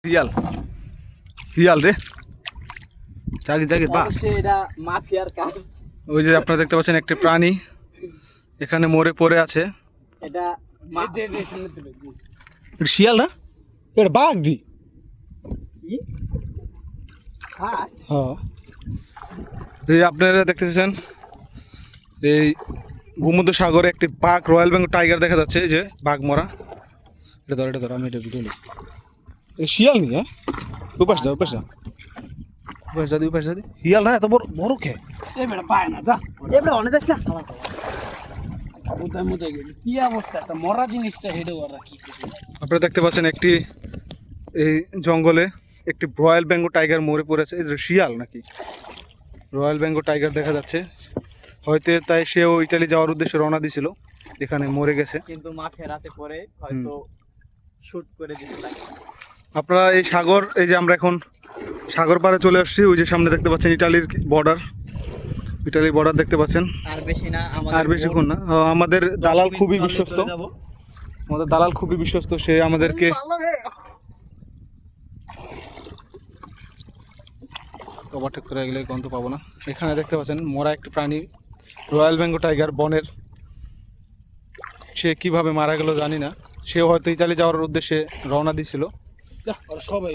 শিয়াল শিয়াল রে জাগি জাগি বা এটা মাফিয়ার কাজ। ওই যে আপনারা দেখতে পাচ্ছেন একটি প্রাণী এখানে মরে পড়ে আছে। এটা এটা শিয়াল না, এটা বাঘ দি। হ্যাঁ এই আপনারা দেখতেছেন এই ভূমধ্য সাগরে একটি বাঘ, রয়্যাল বেঙ্গল টাইগার দেখা যাচ্ছে। এই যে বাঘ মরা, এটা ধর আমি এটা ভিডিও নিই। শিয়াল নি, হ্যাঁ উপাস যা উপাস যা উপাস যা উপাস যা শিয়াল না, এত বড় বড় খে এবারে পায় না, যা এবারে অনেক যাস না। ওটা মতো কি অবস্থা, একটা মরা জিনিসটা হেডে ওরা কি করে। আপনারা দেখতে পাচ্ছেন একটি এই জঙ্গলে একটি রয়্যাল বেঙ্গল টাইগার মরে পড়েছে। এটা শিয়াল নাকি রয়্যাল বেঙ্গল টাইগার দেখা যাচ্ছে, হয়তো তাই সেও ইতালি যাওয়ার উদ্দেশ্যে রওনা দিয়েছিল, এখানে মরে গেছে। কিন্তু মাঠে রাতে পরে হয়তো শুট করে দিতে। আপনারা এই সাগর, এই যে আমরা এখন সাগর পাড়ে চলে আসছি, ওই যে সামনে দেখতে পাচ্ছেন ইটালির বর্ডার, ইটালির বর্ডার দেখতে পাচ্ছেন। আর বেশি না, আর বেশিক্ষণ না। আমাদের দালাল খুবই বিশ্বস্ত, আমাদের দালাল খুবই বিশ্বস্ত, সে আমাদেরকে ওভারটেক করে গেলে গন্ধ পাবো না। এখানে দেখতে পাচ্ছেন মরা একটি প্রাণী, রয়্যাল বেঙ্গল টাইগার বনের। সে কিভাবে মারা গেল জানি না, সেও হয়তো ইতালি যাওয়ার উদ্দেশ্যে রওনা দিয়েছিল। সবাই